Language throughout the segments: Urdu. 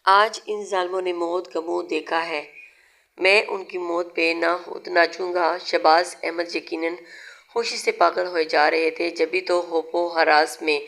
آج ان ظالموں نے موت کا منہ دیکھا ہے، میں ان کی موت پہ نہ خود ناچوں گا۔ شہباز احمد یقیناً ہوشی سے پاگل ہوئے جا رہے تھے، جبھی تو ہوپ و ہراس میں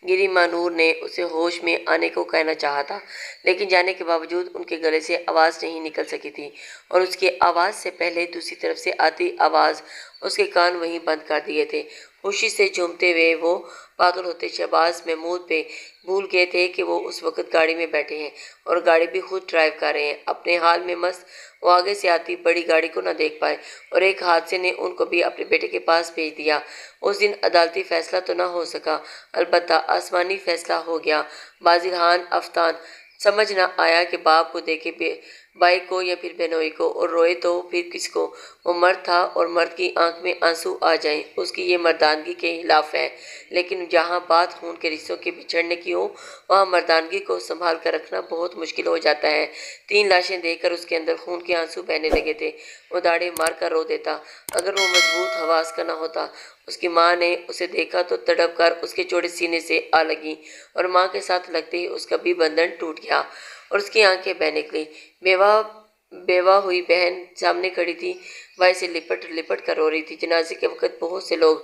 گری ماں نور نے اسے ہوش میں آنے کو کہنا چاہا تھا، لیکن جانے کے باوجود ان کے گلے سے آواز نہیں نکل سکی تھی، اور اس کی آواز سے پہلے دوسری طرف سے آتی آواز اس کے کان وہیں بند کر دیے تھے۔ خوشی سے جھومتے ہوئے وہ پاگل ہوتے شہباز محمود پہ بھول گئے تھے کہ وہ اس وقت گاڑی میں بیٹھے ہیں اور گاڑی بھی خود ڈرائیو کر رہے ہیں۔ اپنے حال میں مست وہ آگے سے آتی بڑی گاڑی کو نہ دیکھ پائے، اور ایک حادثے نے ان کو بھی اپنے بیٹے کے پاس بھیج دیا۔ اس دن عدالتی فیصلہ تو نہ ہو سکا، البتہ آسمانی فیصلہ ہو گیا۔ بازرحان افتان سمجھ نہ آیا کہ باپ کو دیکھے بھائی کو یا پھر بہنوئی کو، اور روئے تو پھر کس کو۔ وہ مرد تھا اور مرد کی آنکھ میں آنسو آ جائیں اس کی یہ مردانگی کے خلاف ہے، لیکن جہاں بات خون کے رشتوں کے بچھڑنے کی ہو وہاں مردانگی کو سنبھال کر رکھنا بہت مشکل ہو جاتا ہے۔ 3 لاشیں دیکھ کر اس کے اندر خون کے آنسو بہنے لگے تھے۔ وہ داڑھیں مار کر رو دیتا اگر وہ مضبوط حواس کا نہ ہوتا۔ اس کی ماں نے اسے دیکھا تو تڑپ کر اس کے چوڑے سینے سے آ لگی، اور ماں کے ساتھ لگتے ہی اس کا بھی بندھن ٹوٹ گیا اور اس کی آنکھیں بہہ نکلیں۔ بیوہ ہوئی بہن سامنے کھڑی تھی، بھائی سے لپٹ لپٹ کر رو رہی تھی۔ جنازے کے وقت بہت سے لوگ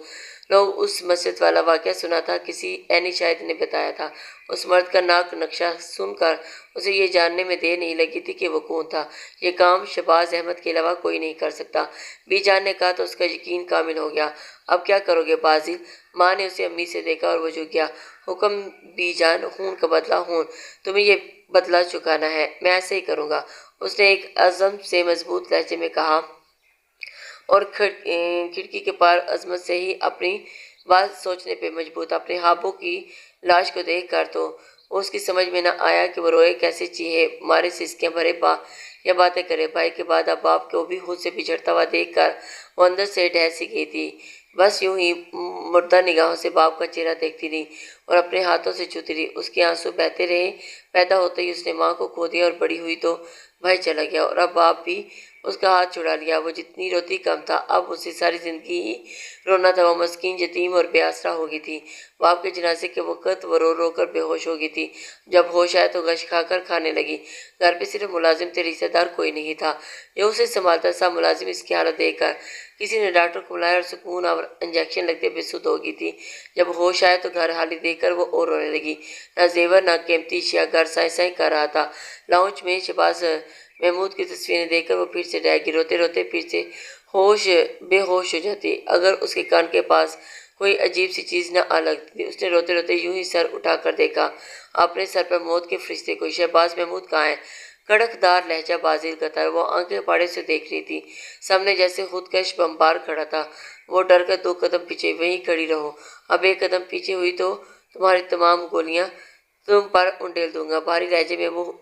اس مسجد والا واقعہ سنا تھا، کسی عینی شاہد نے بتایا تھا۔ اس مرد کا ناک نقشہ سن کر اسے یہ جاننے میں دیر نہیں لگی تھی کہ وہ کون تھا۔ یہ کام شہباز احمد کے علاوہ کوئی نہیں کر سکتا، بی جان نے کہا تو اس کا یقین کامل ہو گیا۔ اب کیا کرو گے بازل؟ ماں نے اسے امی سے دیکھا اور وہ جھک گیا۔ حکم بی جان، خون کا بدلہ خون، تمہیں یہ بدلہ چکانا ہے، میں ایسے ہی کروں گا، اس نے ایک عزم سے مضبوط لہجے میں کہا، اور کھڑکی کے پار عظمت سے ہی اپنی بات سوچنے پہ مجبور تھا۔ اپنے ہابو کی لاش کو دیکھ کر تو اس کی سمجھ میں نہ آیا کہ وہ روئے کیسے، چیخے مارے، سسکیاں بھرے یا باتیں کرے۔ بھائی کے بعد اب باپ کو بھی خود سے بچھڑتا ہوا دیکھ کر وہ اندر سے ڈھہ سی گئی تھی۔ بس یوں ہی مردہ نگاہوں سے باپ کا چہرہ دیکھتی رہی اور اپنے ہاتھوں سے چھوتی رہی۔ اس کے آنسو بہتے رہے۔ پیدا ہوتے ہی اس نے ماں کو کھو دیا، اور بڑی ہوئی تو بھائی چلا گیا، اور اب باپ بھی اس کا ہاتھ چھڑا لیا۔ وہ جتنی روتی کم تھا، اب اسے ساری زندگی ہی رونا تھا۔ وہ مسکین یتیم اور بے آسرا ہو گئی تھی۔ باپ کے جنازے کے وقت وہ رو رو کر بے ہوش ہو گئی تھی۔ جب ہوش آیا تو غش کھا کر کھانے لگی۔ گھر پہ صرف ملازم تھے، رشتہ دار کوئی نہیں تھا جو اسے سنبھالتا۔ سب ملازم اس کی حالت دیکھ کر کسی نے ڈاکٹر کو بلایا اور سکون آور انجیکشن لگتے بے سدھ ہو گئی تھی۔ جب ہوش آیا تو گھر خالی دیکھ کر وہ اور رونے لگی۔ نہ زیور نہ قیمتی اشیاء، گھر سائیں سائیں کر رہا تھا۔ لاؤنج میں شہباز محمود کی تصویریں دیکھ کر وہ پھر سے ڈہ گئی۔ روتے روتے پھر سے بے ہوش ہو جاتی اگر اس کے کان کے پاس کوئی عجیب سی چیز نہ آ لگتی۔ اس نے روتے روتے یوں ہی سر اٹھا کر دیکھا اپنے سر پر موت کے فرشتے کو۔ شہباز محمود کہاں ہے؟ کڑک دار لہجہ بازل کا تھا۔ وہ آنکھیں پھاڑے سے دیکھ رہی تھی۔ سامنے جیسے خودکش بمبار کھڑا تھا۔ وہ ڈر کر 2 قدم پیچھے، وہیں کھڑی رہو، اب 1 قدم پیچھے ہوئی تو تمہاری تمام گولیاں تم پر انڈیل دوں گا۔ بھاری لہجے میں وہ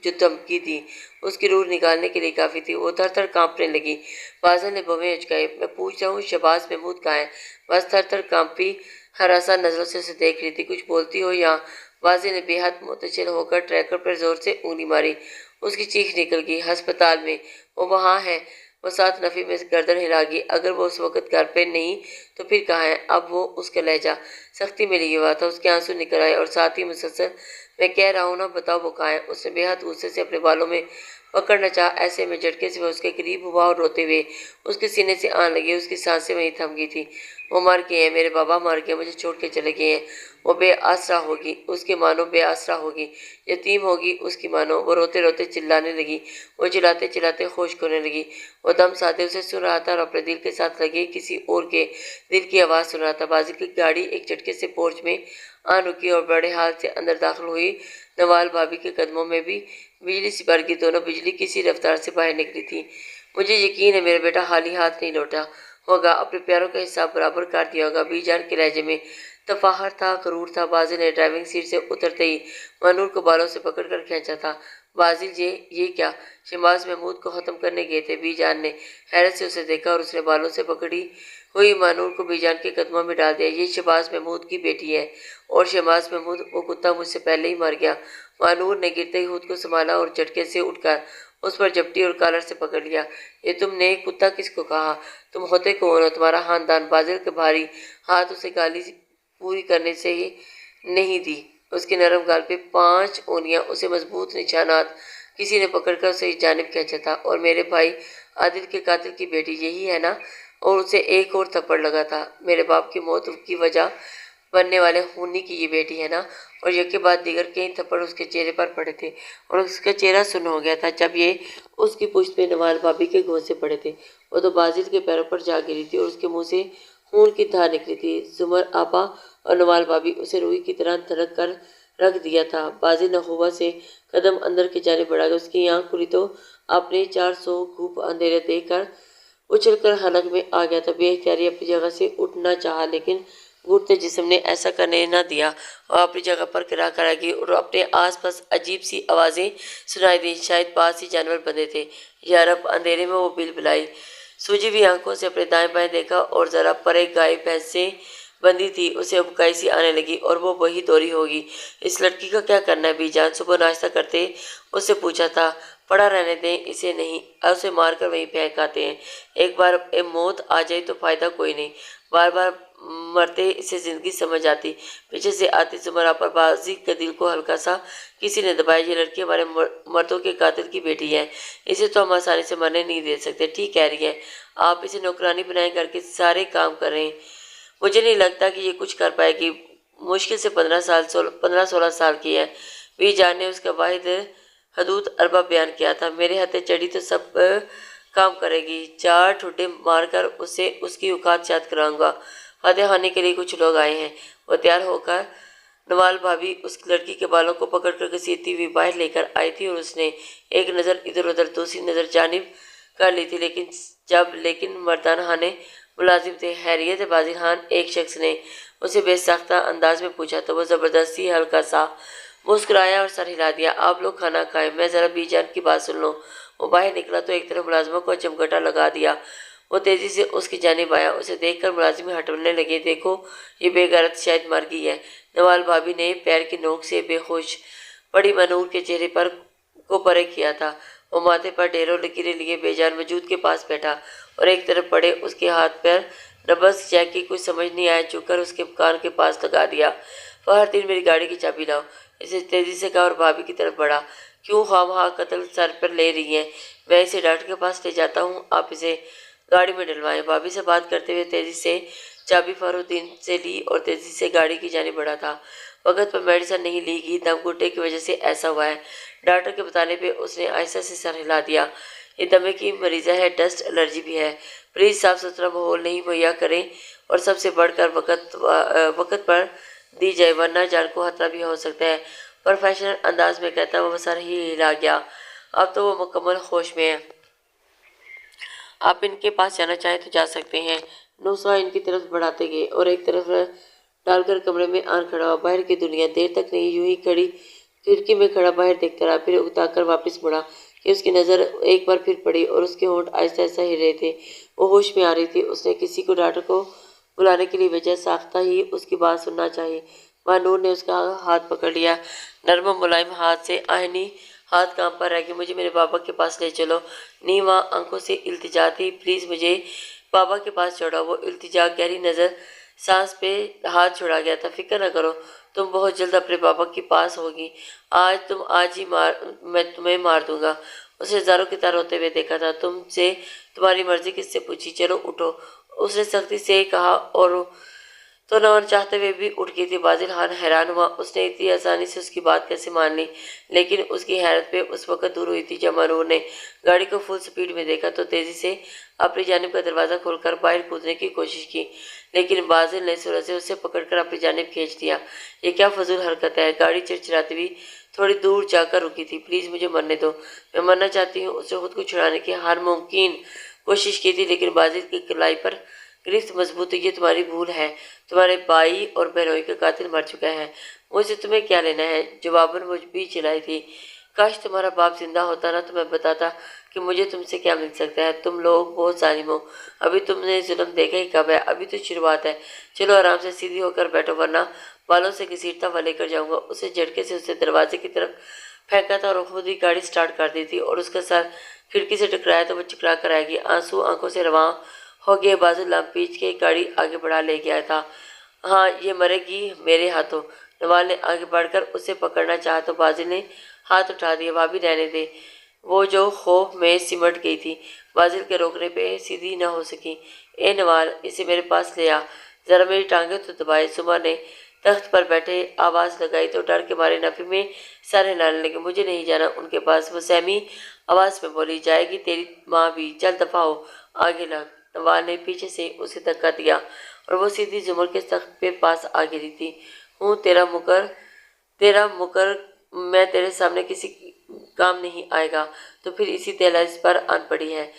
جو دھمکی تھی اس کی روح نکالنے کے لیے کافی تھی۔ وہ تھر تھر کانپنے لگی۔ بازل نے بھویں اچکائیں۔ میں پوچھ رہا ہوں شہباز محمود کہاں ہے؟ بس تھر تھر کانپی ہراساں نظروں سے اسے دیکھ رہی تھی۔ کچھ بولتی ہو یا؟ بازل نے بے حد متشل ہو کر ٹریکر پر زور سے انگلی ماری۔ اس کی چیخ نکل گئی، ہسپتال میں، وہ وہاں ہے۔ وہ ساتھ نفی میں گردن ہلا گئی۔ اگر وہ اس وقت گھر پہ نہیں تو پھر کہاں ہے؟ اب وہ اس کا لہجہ سختی میں لیا ہوا تھا۔ اس کے آنسو نکل آئے اور ساتھ ہی مسلسل میں کہہ رہا ہوں نا، بتاؤ وہ کہاں ہے؟ اس نے بے حد غصے سے اپنے بالوں میں پکڑنا چاہا، ایسے میں جھٹکے سے وہ اس کے قریب ہوا اور روتے ہوئے اس کے سینے سے آن لگے۔ اس کی سانسیں وہیں تھم گئی تھیں۔ وہ مر گئے ہیں، میرے بابا مر گئے، مجھے چھوڑ کے چلے گئے ہیں۔ وہ بے آسرا ہوگی، اس کی مانو بے آسرا ہوگی، یتیم ہوگی اس کی مانو۔ وہ روتے روتے چلانے لگی۔ وہ چلاتے چلاتے خشک ہونے لگی۔ وہ دم سادے اسے سن رہا تھا اور اپنے دل کے ساتھ لگے کسی اور کے دل کی آواز سن رہا تھا۔ بازل کی گاڑی ایک جھٹکے سے پورچ میں آن رکی اور بڑے حال سے اندر داخل ہوئی۔ نوال بھابی کے قدموں میں بھی بجلی سی بھڑ گئی۔ دونوں بجلی کسی رفتار سے باہر نکلی تھی۔ مجھے یقین ہے میرا بیٹا خالی ہاتھ نہیں لوٹا ہوگا، اپنے پیاروں کا حساب برابر کر دیا ہوگا۔ بی جان کے لہجے میں تفاخر تھا، غرور تھا۔ بازل نے ڈرائیونگ سیٹ سے اترتے ہی مانور کو بالوں سے پکڑ کر کھینچا تھا۔ بازل یہ کیا؟ شہباز محمود کو ختم کرنے گئے تھے؟ بی جان نے حیرت سے اسے دیکھا اور اس نے بالوں سے پکڑی ہوئی مانور کو بی جان کے قدموں میں ڈال دیا۔ یہ شہباز محمود کی بیٹی ہے، اور شہباز محمود، وہ کتا مجھ سے پہلے ہی مر گیا۔ مانور نے گرتے ہی خود کو سنبھالا اور جھٹکے سے اٹھ کر اس پر جھپٹی اور کالر سے پکڑ لیا۔ یہ تم نے کتا کس کو کہا؟ تم ہوتے کون ہو؟ تمہارا خاندان؟ بازل کے بھاری ہاتھ اسے گالی پوری کرنے سے ہی نہیں دی۔ اس کے نرم گال پہ 5 انگلیاں اسے مضبوط نشانات کسی نے پکڑ کر اسے جانب کھینچا تھا۔ اور میرے بھائی عادل کے قاتل کی بیٹی یہی ہے نا؟ اور اسے ایک اور تھپڑ لگا تھا۔ میرے باپ کی موت کی وجہ بننے والے خونی کی یہ بیٹی ہے نا؟ اور یکے بعد دیگر کئی تھپڑ اس کے چہرے پر پڑے تھے اور اس کا چہرہ سن ہو گیا تھا۔ جب یہ اس کی پشت پہ نوال بھابی کے گھونسے پڑے تھے، وہ تو بازل کے پیروں پر جا گری تھی اور اس کے منہ سے خون کی دھار نکلی تھی۔ زمر آپا اور نوال بھابی اسے روئی کی طرح دھڑک کر رکھ دیا تھا۔ بازل نخوبہ سے قدم اندر کی جانب بڑھا گیا۔ اس کی آنکھ کھلی تو آپ نے 400 گھوپ اندھیرے دیکھ کر اچھل کر حلق میں آ گیا تھا۔ بے اختیاری اپنی جگہ سے اٹھنا چاہا لیکن گھٹتے جسم نے ایسا کرنے نہ دیا۔ وہ اپنی جگہ پر کرا کرا گئی اور اپنے آس پاس عجیب سی آوازیں سنائی دیں، شاید پاس ہی جانور بندھے تھے۔ یا رب! اندھیرے میں وہ بلبلائی، سوجی ہوئی آنکھوں سے اپنے دائیں بائیں دیکھا اور ذرا پرے گائے بھینس سے بندھی تھی، اسے ابکائی سی آنے لگی اور وہ وہی دوری ہوگی۔ اس لڑکی کا کیا کرنا ہے بی جان؟ صبح ناشتہ کرتے اس سے پوچھا تھا۔ پڑا رہنے دیں اسے، نہیں اسے مار کر وہیں پھینک آتے ہیں۔ ایک بار موت آ جائے تو فائدہ کوئی نہیں، بار بار مرتے اسے زندگی سمجھ آتی۔ پیچھے سے آتی زمرہ پر بازی کے دل کو ہلکا سا کسی نے دبایا۔ یہ لڑکی ہمارے مردوں کے قاتل کی بیٹی ہے، اسے تو ہم آسانی سے مرنے نہیں دے سکتے۔ ٹھیک کہہ رہی ہے، آپ اسے نوکرانی بنائیں، گھر کے سارے کام کر رہے ہیں۔ مجھے نہیں لگتا کہ یہ کچھ کر پائے گی، مشکل سے 15-16 سال کی ہے۔ بی جان نے اس کا واحد حدود اربہ بیان کیا تھا۔ میرے ہتھے چڑھی تو سب کام کرے گی، 4 ٹھڈے مار کر اسے اس کی اوقات یاد کراؤں گا۔ فاتح خانے کے لیے کچھ لوگ آئے ہیں۔ وہ تیار ہو کر نوال بھابی اس لڑکی کے بالوں کو پکڑ کر گھسیٹتی ہوئی باہر لے کر آئی تھی اور اس نے ایک نظر ادھر ادھر، دوسری نظر جانب کر لی تھی، لیکن مردان خانے ملازم تھے۔ خیریت ہے بازل خان؟ ایک شخص نے اسے بے ساختہ انداز میں پوچھا تو وہ زبردستی ہلکا سا مسکرایا اور سر ہلا دیا۔ آپ لوگ کھانا کھائیں، میں ذرا بی جان کی بات سن لوں۔ وہ باہر نکلا تو ایک طرف ملازموں کو چمگٹا لگا دیا۔ وہ تیزی سے اس کی جانب آیا، اسے دیکھ کر ملازم ہٹنے لگے۔ دیکھو یہ بے غیرت شاید مر گئی ہے۔ نوال بھابی نے پیر کی نوک سے بے ہوش پڑی منور کے چہرے پر کو پرے کیا تھا۔ وہ ماتھے پر ڈھیروں لکیریں لیے بے جان وجود کے پاس بیٹھا اور ایک طرف پڑے اس کے ہاتھ پر نبض چیک کی، کچھ سمجھ نہیں آیا، جھک کر اس کے کان کے پاس لگا دیا۔ فخردین میری گاڑی کی چابی لاؤ، اسے تیزی سے کہا اور بھابی کی طرف بڑھا۔ کیوں خواہ مخواہ قتل سر پر لے رہی ہیں؟ میں اسے ڈاکٹر کے پاس لے جاتا ہوں، آپ اسے گاڑی میں ڈلوائیں۔ بھابی سے بات کرتے ہوئے تیزی سے چابی فخردین سے لی اور تیزی سے گاڑی کی جانب بڑھا تھا۔ وقت پر میڈیسن نہیں لی گئی، دم گھٹنے کی وجہ سے ایسا ہوا ہے۔ ڈاکٹر کے بتانے پہ اس نے آہستہ سے سر ہلا دیا۔ یہ دمے کی مریضہ ہے، ڈسٹ الرجی بھی ہے۔ پلیز صاف ستھرا ماحول نہیں مہیا کریں اور سب سے بڑھ کر وقت پر دی جائے، ورنہ جان کو خطرہ بھی ہو سکتا ہے۔ پروفیشنل انداز میں کہتا وہ سر ہی ہلا گیا۔ اب تو وہ مکمل ہوش میں ہے، آپ ان کے پاس جانا چاہیں تو جا سکتے ہیں۔ نوسکھا ان کی طرف بڑھاتے گئے اور ایک طرف ڈال کر کمرے میں آن کھڑا ہوا۔ باہر کی دنیا دیر تک نہیں، یوں ہی کھڑکی میں کھڑا باہر دیکھتا رہا، پھر اکتا کر واپس مڑا کہ اس کی نظر ایک بار پھر پڑی اور اس کے ہونٹ آہستہ آہستہ ہل رہے تھے۔ وہ ہوش میں آ رہی تھی۔ اس نے کسی کو ڈاکٹر کو بلانے کے لیے بھیجا، ساختہ ہی اس کی بات سننا چاہیے۔ مانور نے اس کا ہاتھ پکڑ لیا، نرم و ملائم ہاتھ سے آہنی ہاتھ کام پر رہ گیا۔ مجھے میرے بابا کے پاس لے چلو۔ نیواں آنکھوں سے التجا تھی، پلیز مجھے بابا کے پاس چھوڑو۔ وہ التجا گہری نظر سانس پہ ہاتھ چھوڑا گیا تھا۔ فکر نہ کرو، تم بہت جلد اپنے بابا کے پاس ہوگی، آج ہی میں تمہیں مار دوں گا۔ اسے زاروں کی طرح روتے ہوئے دیکھا تھا۔ تم سے تمہاری مرضی کس سے پوچھی، چلو اٹھو، اس نے سختی سے کہا اور تو نہ چاہتے ہوئے بھی اٹھ گئی تھی۔ بازل خان حیران ہوا، اس نے اتنی آسانی سے اس کی بات کیسے مان لی، لیکن اس کی حیرت پہ اس وقت دور ہوئی تھی جب مانور نے گاڑی کو فل سپیڈ میں دیکھا تو تیزی سے اپنی جانب کا دروازہ کھول کر باہر کودنے کی کوشش کی، لیکن بازل نے سرعت سے اسے پکڑ کر اپنی جانب کھینچ دیا۔ یہ کیا فضول حرکت ہے؟ گاڑی چرچراتی ہوئی تھوڑی دور جا کر رکی تھی۔ پلیز مجھے مرنے دو، میں مرنا چاہتی ہوں۔ اس نے خود کو چھڑانے کی ہر ممکن کوشش کی تھی، لیکن بازل کی کلائی پر گرفت مضبوط تھی۔ یہ تمہاری بھول ہے، تمہارے بھائی اور بہنوئی کا قاتل مر چکا ہے، مجھ سے تمہیں کیا لینا ہے؟ جواباً وہ بھی چلائی تھی، کاش تمہارا باپ زندہ ہوتا نا تو میں بتاتا کہ مجھے تم سے کیا مل سکتا ہے۔ تم لوگ بہت ظالم ہو، ابھی تم نے ظلم دیکھا ہی کب ہے، ابھی تو شروعات ہے۔ چلو آرام سے سیدھی ہو کر بیٹھو ورنہ بالوں سے گھسیٹتا ہوا لے کر جاؤں گا۔ اسے جھٹکے سے اسے دروازے کی طرف پھینکا تھا اور خود ہی گاڑی سٹارٹ کر دی تھی اور اس کا سر کھڑکی سے ٹکرایا تو وہ چکرا کر آئے گی۔ آنسو آنکھوں سے رواں ہو گئے۔ بازو لام پیچ کے گاڑی آگے بڑھا لے گیا تھا۔ ہاں یہ مرے گی میرے ہاتھوں، نوال نے آگے بڑھ کر اسے پکڑنا چاہا تو بازل نے ہاتھ اٹھا دیا۔ بھابھی رہنے دے، وہ جو خوف میں سمٹ گئی تھی بازل کے روکنے پہ سیدھی نہ ہو سکی۔ اے نوال، اسے میرے پاس لے آ، ذرا میری ٹانگیں تو دبائے۔ زمر نے تخت پر بیٹھے آواز لگائی تو ڈر کے مارے نفی میں سر ہلانے لگے۔ مجھے نہیں جانا ان کے پاس، وہ سہمی آواز میں بولی۔ جائے گی تیری ماں بھی، چل دفعہ ہو، آگے لگ۔ نوال نے پیچھے سے اسے دھکا دیا اور وہ سیدھی زمر کے تخت کے پاس آ گری تھی۔ ہوں تیرا مکر میں تیرے سامنے کسی کام نہیں آئے گا تو پھر اسی دہلیز پر آن پڑی ہے۔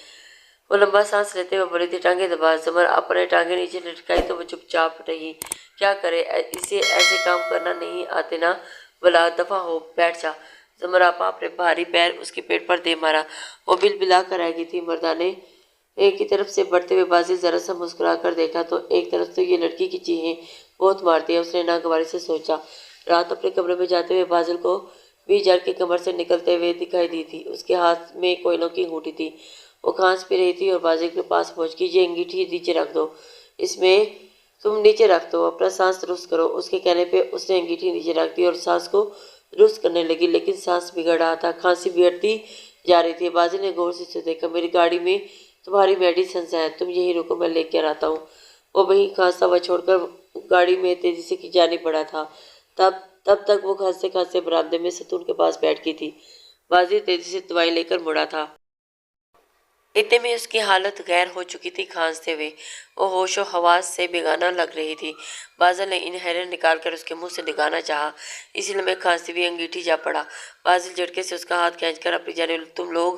وہ لمبا سانس لیتے ہوئے بولی تھی، ٹانگیں دبا۔ زمر اپنے ٹانگیں نیچے لٹکائی تو وہ چپ چاپ رہی۔ کیا کرے، اسے ایسے کام کرنا نہیں آتے نا، بلا دفعہ ہو، بیٹھ جا۔ زمر آپا اپنے بھاری پیر اس کے پیٹ پر دے مارا۔ وہ بل بلا کر رہ گئی تھی۔ مردانے کی طرف سے بڑھتے ہوئے بازل ذرا سا مسکرا کر دیکھا تو ایک طرف تو یہ لڑکی کی چیخیں بہت مارتی ہے، اس نے ناگواری سے سوچا۔ رات اپنے کمرے میں جاتے ہوئے بازل کو بھی جڑ کے کمر سے نکلتے ہوئے دکھائی دی تھی۔ اس کے ہاتھ میں کوئلوں کی انگوٹھی تھی، وہ کھانس پی رہی تھی اور بازل کے پاس پہنچ گئی۔ یہ انگیٹھی نیچے رکھ دو، اس میں تم نیچے رکھ دو، اپنا سانس درست کرو۔ اس کے کہنے پہ اس نے انگیٹھی نیچے رکھ دی اور سانس کو درست کرنے لگی، لیکن سانس بگڑ رہا تھا، کھانسی بڑھتی جا رہی تھی۔ بازل نے غور سے اسے دیکھا۔ میری گاڑی میں تمہاری میڈیسنز ہیں، تم یہیں رکو، میں لے کر آتا ہوں۔ وہ وہیں کھانستا ہوا چھوڑ کر گاڑی میں تیزی سے جانے پڑا تھا۔ تب تک وہ کھانستے کھانستے برآمدے میں ستون کے پاس بیٹھ گئی تھی۔ بازل تیزی سے دوائی لے کر مڑا تھا۔ اتنے میں اس کی حالت غیر ہو چکی تھی، کھانستے ہوئے وہ ہوش و حواس سے بیگانہ لگ رہی تھی۔ بازل نے انہیلر نکال کر اس کے منہ سے نکالنا چاہا، اسی لمحے کھانستی ہوئی انگیٹھی جا پڑا۔ بازل جھٹکے سے اس کا ہاتھ کھینچ کر اپنی جانب، تم لوگ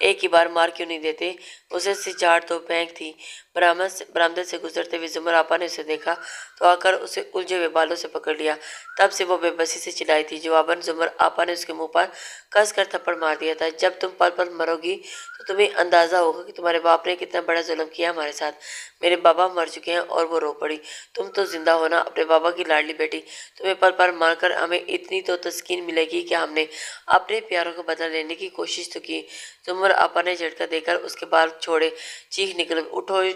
ایک ہی بار مار کیوں نہیں دیتے؟ اسے سے جھاڑ تو پھینک تھی۔ برآمدے سے گزرتے ہوئے زمر آپا نے اسے دیکھا تو آ کر اسے الجھے ہوئے بالوں سے پکڑ لیا۔ تب سے وہ بے بسی سے چلائی تھی۔ جواباً زمر آپا نے اس کے منہ پر کس کر تھپڑ مار دیا تھا، جب تم پل پل مرو گی تو تمہیں اندازہ ہوگا کہ تمہارے باپ نے کتنا بڑا ظلم کیا ہمارے ساتھ۔ میرے بابا مر چکے ہیں۔ اور وہ رو پڑی۔ تم تو زندہ ہو نا، اپنے بابا کی لاڈلی بیٹی، تمہیں پل پل مار کر ہمیں اتنی تو تسکین ملے گی کہ ہم نے اپنے پیاروں کا بدلہ لینے کی کوشش تو کی۔ زمر آپا نے جھٹکا دے کر اس کے بال چھوڑے، چیخ نکل،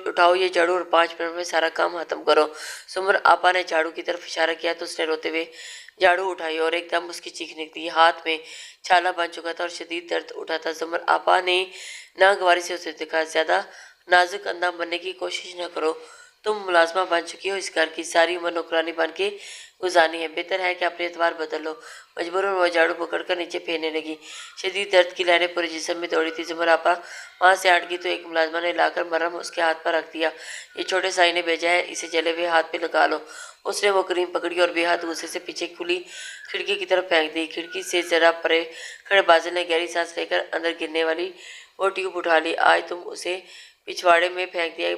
اٹھاؤ یہ جھاڑو اور 5 منٹ میں سارا کام ختم کرو۔ زمر آپا نے جھاڑو کی طرف اشارہ کیا تو اس نے روتے ہوئے جھاڑو اٹھائی اور ایک دم اس کی چیخ نکلی۔ ہاتھ میں چھالا بن چکا تھا اور شدید درد اٹھا تھا۔ زمر آپا نے ناگواری سے اسے دیکھا، زیادہ نازک اندام بننے کی کوشش نہ کرو، تم ملازمہ بن چکی ہو اس گھر کی، ساری عمر نوکرانی بن کے گزارنی ہے، بہتر ہے کہ اپنے اعتبار بدل لو۔ مجبوراً وہ جھاڑو پکڑ کر نیچے پھیرنے لگی۔ شدید درد کی لہریں پورے جسم میں دوڑی تھی۔ زمر آپا وہاں سے ہٹ گئی تو ایک ملازمہ نے لا کر مرہم اس کے ہاتھ پر رکھ دیا۔ یہ چھوٹے سائی نے بھیجا ہے، اسے جلے ہوئے ہاتھ پہ لگا لو۔ اس نے وہ کریم پکڑی اور بے حد غصے سے پیچھے کھلی کھڑکی کی طرف پھینک دی۔ کھڑکی سے ذرا پرے کھڑے بازل نے گہری سانس لے کر اندر گرنے والی وہ ٹیوب اٹھا لی۔ آج تم اسے پچھواڑے میں پھینک دیا،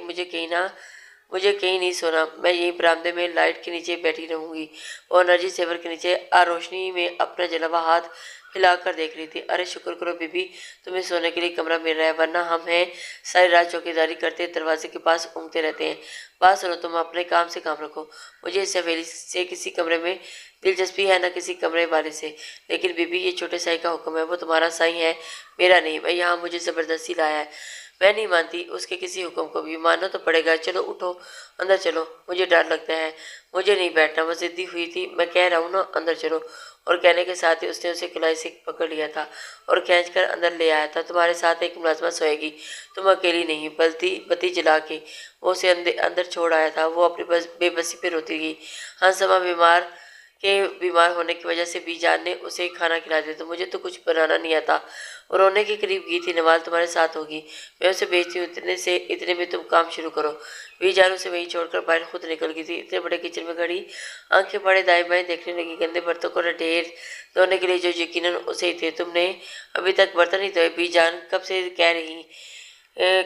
مجھے کہیں نہیں سونا، میں یہیں برآمدے میں لائٹ کے نیچے بیٹھی رہوں گی۔ وہ انرجی سیور کے نیچے روشنی میں اپنا جلا ہوا ہاتھ ہلا کر دیکھ رہی تھی۔ ارے شکر کرو بی بی، تمہیں سونے کے لیے کمرہ مل رہا ہے، ورنہ ہم ہیں ساری رات چوکیداری کرتے دروازے کے پاس اونگتے رہتے ہیں۔ بات سنو، تم اپنے کام سے کام رکھو۔ مجھے اس حویلی سے کسی کمرے میں دلچسپی ہے نہ کسی کمرے والے سے، لیکن بی بی یہ چھوٹے سائی کا حکم ہے، وہ تمہارا سائی ہے، میرا نہیں، میں یہاں مجھے زبردستی لایا ہے، میں نہیں مانتی اس کے کسی حکم کو بھی، ماننا تو پڑے گا۔ چلو اٹھو، اندر چلو، مجھے ڈر لگتا ہے، مجھے نہیں بیٹھنا، وہ ضدی ہوئی تھی، میں کہہ رہا ہوں نا اندر چلو۔ اور کہنے کے ساتھ ہی اس نے اسے کلائی سے پکڑ لیا تھا اور کھینچ کر اندر لے آیا تھا۔ تمہارے ساتھ ایک ملازمہ سوئے گی، تم اکیلی نہیں، بتی جلا کے وہ اسے اندر چھوڑ آیا تھا۔ وہ اپنی بے بسی پہ روتی گئی۔ ہنسما بیمار ہونے کی وجہ سے بی جان نے اسے کھانا کھلا دیا تو مجھے تو کچھ بنانا نہیں آتا۔ وہ رونے کے قریب گئی تھی۔ نوال تمہارے ساتھ ہوگی، میں اسے بھیجتی ہوں، اتنے میں تم کام شروع کرو۔ بی جان اسے وہیں چھوڑ کر باہر خود نکل گئی تھی۔ اتنے بڑے کچن میں کھڑی آنکھیں پڑے دائیں بائیں دیکھنے لگی، گندے برتنوں کو ڈھیر دھونے کے لیے جو یقیناً اسے ہی تھے۔ تم نے ابھی تک برتن نہیں دھوئے، بی جان کب سے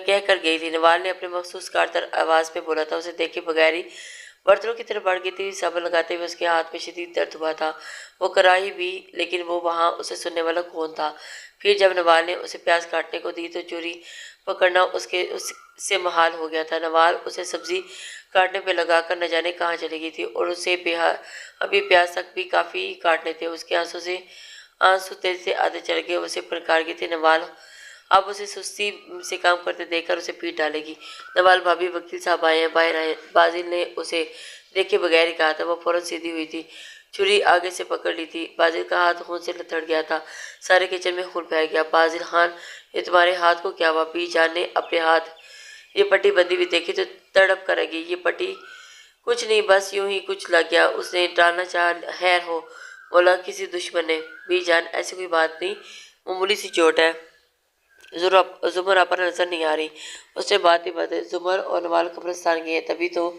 کہہ کر گئی تھی، نوال نے اپنے مخصوص کارتر آواز میں بولا تھا۔ اسے دیکھے بغیر ہی برتنوں کی طرف بڑھ گئی تھی، صابن لگاتے ہوئے اس کے ہاتھ میں شدید درد ہوا تھا۔ وہ کراہی بھی، لیکن وہ وہاں اسے سننے والا کون تھا؟ پھر جب نوال نے اسے پیاز کاٹنے کو دی تو چوری پکڑنا اس سے محال ہو گیا تھا۔ نوال اسے سبزی کاٹنے پہ لگا کر نہ جانے کہاں چلی گئی تھی اور اسے ابھی پیاز تک بھی کافی کاٹنے تھے۔ اس کے آنسو تیزی سے آتے چلے گئے، اسے پھنکار گئی تھی۔ نوال اب اسے سستی سے کام کرتے دیکھ کر اسے پیٹ ڈالے گی۔ نوال بھابھی، وکیل صاحب آئے ہیں، باہر آئے۔ بازل نے اسے دیکھے بغیر ہی کہا تھا۔ وہ فوراً سیدھی ہوئی تھی۔ چھری آگے سے پکڑ لی تھی۔ بازل کا ہاتھ خون سے لتھڑ گیا تھا، سارے کچن میں خون پھیل گیا۔ بازل خان، یہ تمہارے ہاتھ کو کیا ہوا؟ بی جان نے اپنے ہاتھ یہ پٹی بندی ہوئی دیکھی تو تڑپ کر گئی۔ یہ پٹی کچھ نہیں، بس یوں ہی کچھ لگ گیا، اس نے ڈالنا چاہا۔ خیر ہو مولا، کسی دشمن نے۔ بی جان ایسی کوئی بات نہیں، معمولی سی چوٹ ہے، زمر آپا نظر نہیں آ رہی۔ اس نے بات ہی بات زمر اور نوال قبرستان گئے ہیں، تبھی تو۔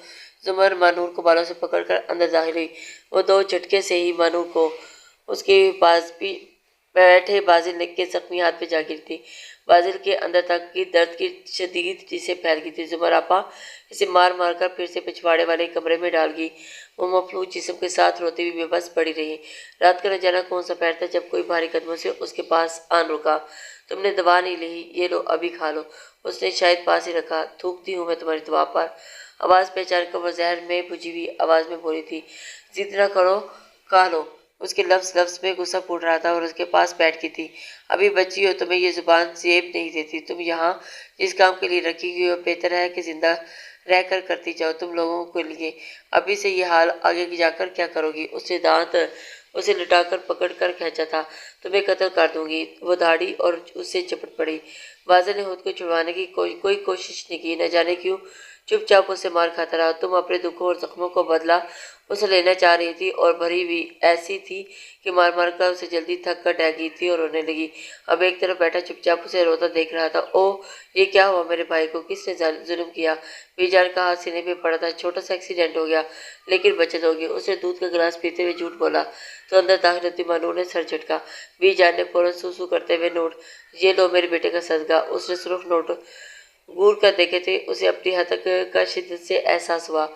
زمر مانور کو بالوں سے پکڑ کر اندر داخل ہوئی۔ وہ دو جھٹکے سے ہی مانور کو اس کے پاس بیٹھے بازل کے زخمی ہاتھ پہ جا گری تھی۔ بازل کے اندر تک کی درد کی شدید جسے پھیل گئی تھی۔ زمر آپا اسے مار مار کر پھر سے پچھواڑے والے کمرے میں ڈال گئی۔ وہ مفلوج جسم کے ساتھ روتی ہوئی بے بس پڑی رہی۔ رات کا نہ جانا کون سا پہر تھا جب کوئی بھاری قدموں سے اس کے پاس آن رکا۔ تم نے دوا نہیں لی، یہ لو ابھی کھا لو۔ اس نے شاید پاس ہی رکھا۔ تھوکتی ہوں میں تمہاری دوا پر۔ آواز پہچان کر وہ زہر میں بجھی ہوئی آواز میں بولی تھی۔ ضد نہ کرو، کھا لو۔ اس کے لفظ لفظ میں غصہ پھوٹ رہا تھا اور اس کے پاس بیٹھ گئی تھی۔ ابھی بچی ہو، تمہیں یہ زبان زیب نہیں دیتی۔ تم یہاں جس کام کے لیے رکھی گئی ہو، بہتر ہے کہ زندہ رہ کر کرتی جاؤ تم لوگوں کے لیے۔ ابھی سے یہ حال، آگے جا کر کیا کرو گی؟ اس نے دانت اسے لٹا کر پکڑ کر کھینچا تھا۔ تمہیں قتل کر دوں گی۔ وہ دھاڑی اور اس سے چپٹ پڑی۔ بازل نے خود کو چھڑوانے کی کوئی کوشش نہیں کی، نہ جانے کیوں چپ چاپ اس سے مار کھاتا رہا۔ تم اپنے دکھوں اور زخموں کو بدلہ اس سے لینا چاہ رہی تھی اور بھری ہوئی ایسی تھی کہ مار مار کر اسے جلدی تھک کر ڈہ گئی تھی اور رونے لگی۔ اب ایک طرف بیٹھا چپ چاپ اسے روتا دیکھ رہا تھا۔ اوہ، یہ کیا ہوا میرے بھائی کو؟ کس نے ظلم کیا؟ بی جان کا ہاتھ سینے پہ پڑا تھا۔ چھوٹا سا ایکسیڈنٹ ہو گیا، لیکن بچت ہو گئی۔ اس نے دودھ کا گلاس پیتے ہوئے جھوٹ بولا تو اندر داخل ہوتی مانور نے سر جھٹکا۔ بی جان نے فوراً سو سو کرتے ہوئے نوٹ، یہ لو میرے بیٹے کا صدقہ۔ اس نے سرخ نوٹ گور کر دیکھے تھے۔ اسے اپنی ہتک کا شدت سے احساس ہوا۔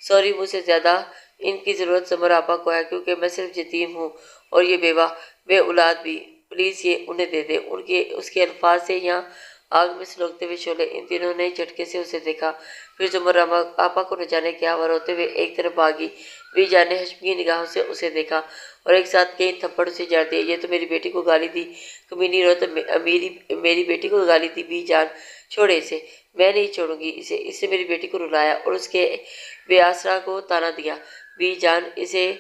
سوری، مجھ سے زیادہ ان کی ضرورت زمر آپا کو ہے، کیونکہ میں صرف یتیم ہوں اور یہ بیوہ، بے اولاد بھی۔ پلیز یہ انہیں دے دے۔ اس کے الفاظ سے یہاں آگ میں سلگتے ہوئے شعلے۔ ان تینوں نے جھٹکے سے اسے دیکھا، پھر زمر آپا کو نہ جانے کیا ہوا، روتے ہوئے ایک طرف بھاگی۔ بی جان نے حشمگین نگاہوں سے اسے دیکھا اور ایک ساتھ کئی تھپڑ اسے جڑ دیے۔ یہ تو میری بیٹی کو گالی دی، کمینی عورت، میری بیٹی کو گالی دی۔ بی جان، چھوڑے اسے۔ میں نہیں چھوڑوں گی اسے۔ اس نے میری بیٹی کو رلایا اور اس کے بے آسرا کو طعنہ دیا۔ بی جان، اسے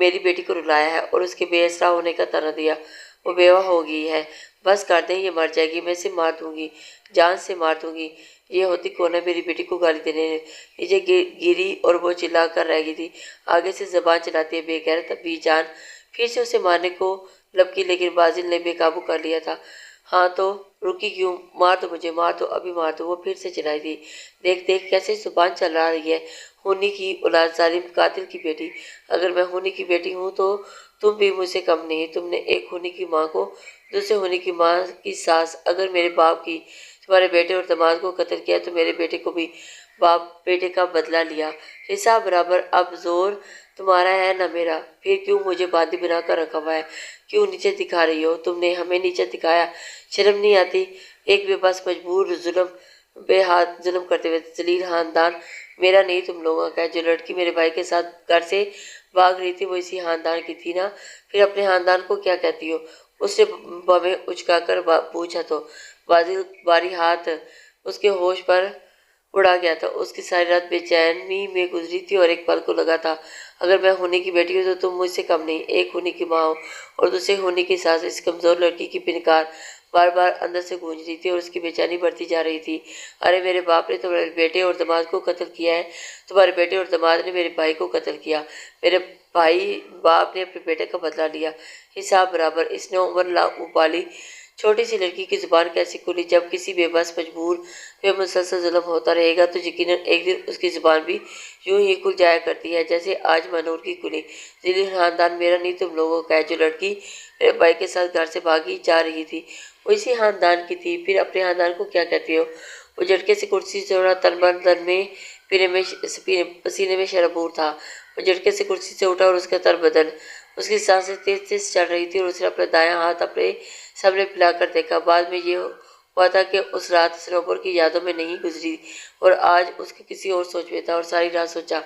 میری بیٹی کو رلایا ہے اور اس کے بے آسرا ہونے کا طعنہ دیا۔ وہ بیوہ ہو گئی ہے، بس کر دیں، یہ مر جائے گی، میں اسے مار دوں گی، جان سے مار دوں گی۔ یہ ہوتی کون ہے میری بیٹی کو گالی دینے؟ نیچے گری اور وہ چلا کر رہ گئی تھی۔ آگے سے زبان چلاتی ہے بے غیرت۔ بی جان پھر سے اسے مارنے کو لپکی، لیکن بازل نے بے قابو کر لیا تھا۔ ہاں تو رکی کیوں؟ مار دو مجھے، مار دو، ابھی مار دو۔ وہ پھر سے چلائی تھی۔ دیکھ دیکھ کیسے زبان چلا رہی ہے، خونی کی اولاد، ظالم قاتل کی بیٹی۔ اگر میں خونی کی بیٹی ہوں تو تم بھی مجھ سے کم نہیں۔ تم نے ایک خونی کی ماں کو، دوسرے خونی کی ماں کی ساس، اگر میرے باپ کی، تمہارے بیٹے اور داماد کو قتل کیا تو میرے بیٹے کو بھی باپ بیٹے کا بدلہ لیا، حساب برابر۔ اب زور تمہارا ہے نہ میرا، پھر کیوں مجھے باندھی بنا کر رکھا ہوا ہے؟ کیوں نیچے دکھا رہی ہو؟ تم نے ہمیں نیچے دکھایا، شرم نہیں آتی؟ ایک بے بس مجبور بے ہاتھ ظلم کرتے ہوئے ذلیل خاندان میرا نہیں تم لوگوں کا ہے۔ جو لڑکی میرے بھائی کے ساتھ گھر سے بھاگ رہی تھی وہ اسی خاندان کی تھی نا؟ پھر اپنے خاندان کو کیا کہتی ہو؟ اس نے بمیں اچکا کر پوچھا تو بازل باری ہاتھ اس کے ہوش پر اڑا گیا تھا۔ اس کی ساری رات بے چینی میں گزری تھی اور ایک پل کو لگا تھا، اگر میں خونی کی بیٹی ہوں تو تم مجھ سے کم نہیں۔ ایک خونی کی ماں ہو اور دوسرے خونی کی ساس۔ اس کمزور لڑکی کی پنکار بار بار اندر سے گونج رہی تھی اور اس کی بے چینی بڑھتی جا رہی تھی۔ ارے میرے باپ نے تمہارے بیٹے اور داماد کو قتل کیا ہے، تمہارے بیٹے اور داماد نے میرے بھائی کو قتل کیا، میرے باپ نے اپنے بیٹے کا بدلہ لیا، حساب برابر۔ اس نے عمر ابالی چھوٹی سی لڑکی کی زبان کیسے کھلی؟ جب کسی بے بس مجبور پہ مسلسل ظلم ہوتا رہے گا تو یقیناً ایک دن اس کی زبان بھی یوں ہی کھل جایا کرتی ہے جیسے آج مانور کی کھلی۔ ذلیل خاندان میرا نہیں تم لوگوں کا ہے۔ جو لڑکی میرے بھائی کے ساتھ گھر سے بھاگی جا رہی تھی وہ اسی خاندان کی تھی۔ پھر اپنے خاندان کو کیا کہتے ہو؟ وہ جھٹکے سے کرسی سے اٹھا، تن میں پسینے میں شرابور تھا۔ وہ جھٹکے سے کرسی سے اٹھا اور اس کا تن بدن، اس کی سانسیں تیز تیز چل رہی تھی اور اس نے اپنا دایاں ہاتھ اپنے سامنے پھیلا کر دیکھا۔ بعد میں یہ ہوا تھا کہ اس رات سنوبر کی یادوں میں نہیں گزری اور آج اس کے کسی اور سوچ میں تھا اور ساری رات سوچا۔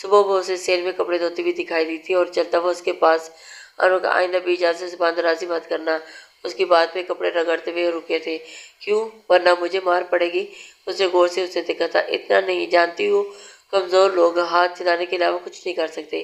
صبح وہ اسے سیل میں کپڑے دھوتی ہوئی دکھائی دی تھی اور چلتا وہ اس کے پاس انہوں کا آئندہ بی جان سے زبان درازی مت کرنا۔ اس کی بات میں کپڑے رگڑتے ہوئے رکے تھے۔ کیوں؟ ورنہ مجھے مار پڑے گی۔ اس نے غور سے اسے دیکھا تھا۔ اتنا نہیں جانتی ہوں، کمزور لوگ ہاتھ چلانے کے علاوہ کچھ نہیں کر سکتے۔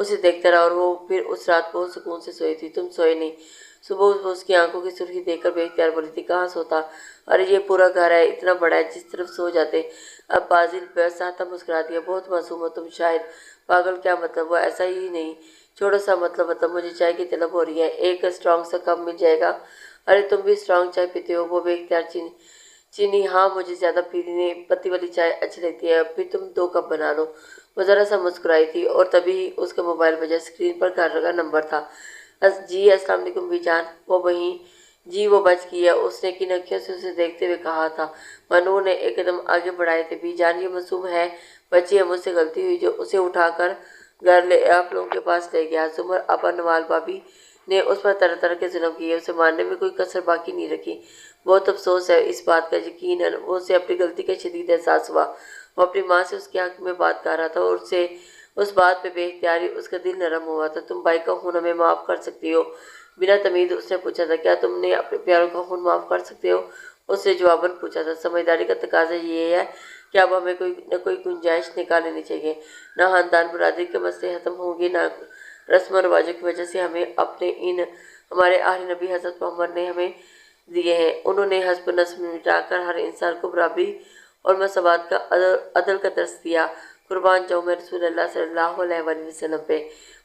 اسے دیکھتا رہا اور وہ پھر اس رات بہت سکون سے سوئی تھی۔ تم سوئے نہیں؟ صبح وہ اس کی آنکھوں کی سرخی دیکھ کر بے اختیار بولی تھی، کہاں سوتا؟ ارے یہ پورا گھر ہے، اتنا بڑا ہے، جس طرف سو جاتے۔ اب بازل بساہتا مسکرا دیا، بہت معصوم ہو تم شاید۔ پاگل، کیا مطلب؟ وہ ایسا ہی نہیں، چھوڑو سا مطلب مجھے چائے کی طلب ہو رہی ہے، ایک اسٹرانگ سا کپ مل جائے گا؟ ارے تم بھی اسٹرانگ چائے پیتے ہو؟ وہ بے اختیار چینی، ہاں مجھے زیادہ پینے پتی والی چائے اچھی لگتی ہے، پھر تم 2 کپ بنا لو۔ وہ ذرا سا مسکرائی تھی اور تبھی اس کا موبائل بجا، اسکرین پر گھر کا نمبر تھا۔ جی السلام علیکم بی جان۔ وہ وہیں جی وہ بچ گئی ہے، اس نے کن اکھیوں سے اسے دیکھتے ہوئے کہا تھا۔ منور نے ایک قدم آگے بڑھائے تھے، بی جان یہ معصوم ہے بچی ہے، مجھ سے غلطی ہوئی جو اسے اٹھا کر گھر لے آپ لوگوں کے پاس لے گیا۔ زمر ابا نوال بھابی نے اس پر طرح طرح کے ظلم کیے، اسے مارنے میں کوئی کسر باقی نہیں رکھی۔ بہت افسوس ہے اس بات کا، یقیناً اسے اپنی غلطی کا شدید احساس ہوا۔ وہ اپنی ماں سے اس کے حق میں بات کر رہا تھا اور اسے اس بات پہ بے اختیاری اس کا دل نرم ہوا تھا۔ تم بھائی کا خون ہمیں معاف کر سکتی ہو؟ بنا تمید اس نے پوچھا تھا۔ کیا تم نے اپنے پیاروں کا خون معاف کر سکتے ہو؟ اس نے جواباً پوچھا تھا۔ سمجھداری کا تقاضا یہ ہے کہ اب ہمیں کوئی نہ کوئی گنجائش نکال لینی چاہیے، نہ خاندان برادری کے مسئلے ختم ہوں گے، نہ رسم و رواجوں کی وجہ سے ہمیں اپنے ہمارے آخری نبی حضرت محمد نے ہمیں دیے ہیں۔ انہوں نے حسب نسب مٹا کر ہر انسان کو برابری اور مساوات کا عدل کا درس دیا۔ قربان جاؤں میں رسول اللہ صلی اللہ علیہ وآلہ وسلم پہ۔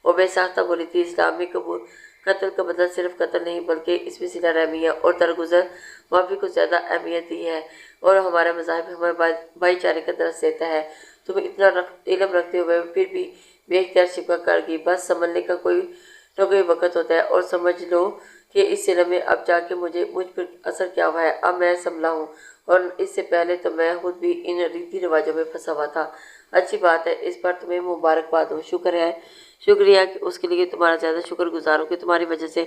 وہ بے ساختہ بولی تھی، اسلام میں قتل کا بدلہ صرف قتل نہیں بلکہ اس میں صلہ رحمی ہے اور درگزر معافی کو زیادہ اہمیت دی ہے، اور ہمارا مذہب ہمارے بھائی چارے کا درس دیتا ہے۔ تم اتنا علم رکھتے ہوئے پھر بھی بے اختیار شکوہ کر گئی۔ بس سنبھلنے کا کوئی نہ کوئی وقت ہوتا ہے، اور سمجھ لو کہ اس علم میں اب جا کے مجھ پر اثر کیا ہوا ہے۔ اب میں سنبھلا ہوں، اور اس سے پہلے تو میں خود بھی ان ریتی رواجوں میں پھنسا ہوا تھا۔ اچھی بات ہے، اس پر تمہیں مبارکباد ہو۔ شکریہ کہ اس کے لیے تمہارا زیادہ شکر گزار ہوں کہ تمہاری وجہ سے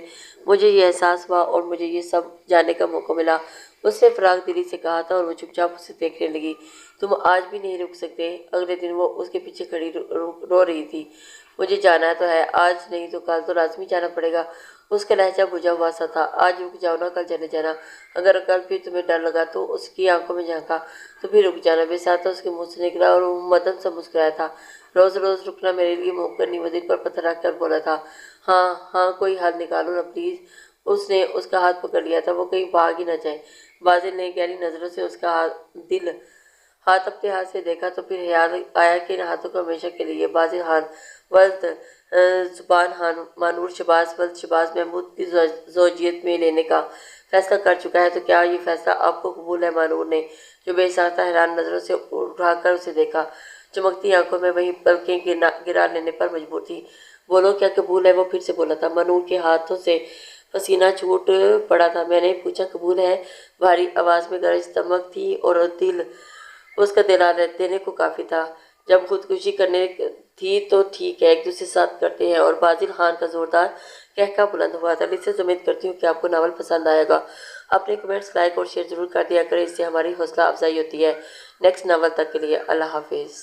مجھے یہ احساس ہوا اور مجھے یہ سب جاننے کا موقع ملا، اس نے فراغ دلی سے کہا تھا، اور وہ چپ چاپ اسے دیکھنے لگی۔ تم آج بھی نہیں رک سکتے؟ اگلے دن وہ اس کے پیچھے کھڑی رو رہی تھی۔ مجھے جانا تو ہے، آج نہیں تو کل تو لازمی جانا پڑے گا۔ اس کا لہجہ بجھا ہوا سا تھا۔ آج رک جاؤ نا، کل چلے جانا۔ اگر کل پھر تمہیں ڈر لگا تو اس کی آنکھوں میں جھانکا، تو پھر رک جانا۔ بے ساتھ اس کے منہ سے نکلا اور وہ مدن سا مسکرایا تھا۔ روز روز رکنا میرے لیے ممکن نہیں، وہ دل پر پتھر رکھ کر بولا تھا۔ ہاں ہاں، کوئی حل نکالو نا پلیز۔ اس نے اس کا ہاتھ پکڑ لیا تھا، وہ کہیں بھاگ ہی نہ جائے۔ بازل نے گہری نظروں سے اس کا ہاتھ اپنے ہاتھ سے دیکھا تو پھر خیال آیا کہ ان ہاتھوں کو ہمیشہ کے لیے بازل خان ولد زبان خان مانور شہباز ولد شہباز محمود کی زوجیت میں لینے کا فیصلہ کر چکا ہے، تو کیا یہ فیصلہ آپ کو قبول ہے؟ مانور نے جو بے ساختہ حیران نظروں سے اٹھا کر اسے دیکھا، چمکتی آنکھوں میں وہی پلکیں گرا لینے پر مجبور تھی۔ بولو کیا قبول ہے؟ وہ پھر سے بولا تھا۔ مانور کے ہاتھوں سے پسینہ چھوٹ پڑا تھا۔ میں نے پوچھا قبول ہے؟ بھاری آواز میں گرج دمک تھی اور اس کا دل دینے کو کافی تھا۔ جب خودکشی کرنے تھی تو ٹھیک ہے، ایک دوسرے ساتھ کرتے ہیں۔ اور بازل خان کا زوردار کہکہا بلند ہوا تھا۔ لسز، امید کرتی ہوں کہ آپ کو ناول پسند آئے گا۔ اپنے کمنٹس لائک اور شیئر ضرور کر دیا کریں، اس سے ہماری حوصلہ افزائی ہوتی ہے۔ نیکسٹ ناول تک کے لیے اللہ حافظ۔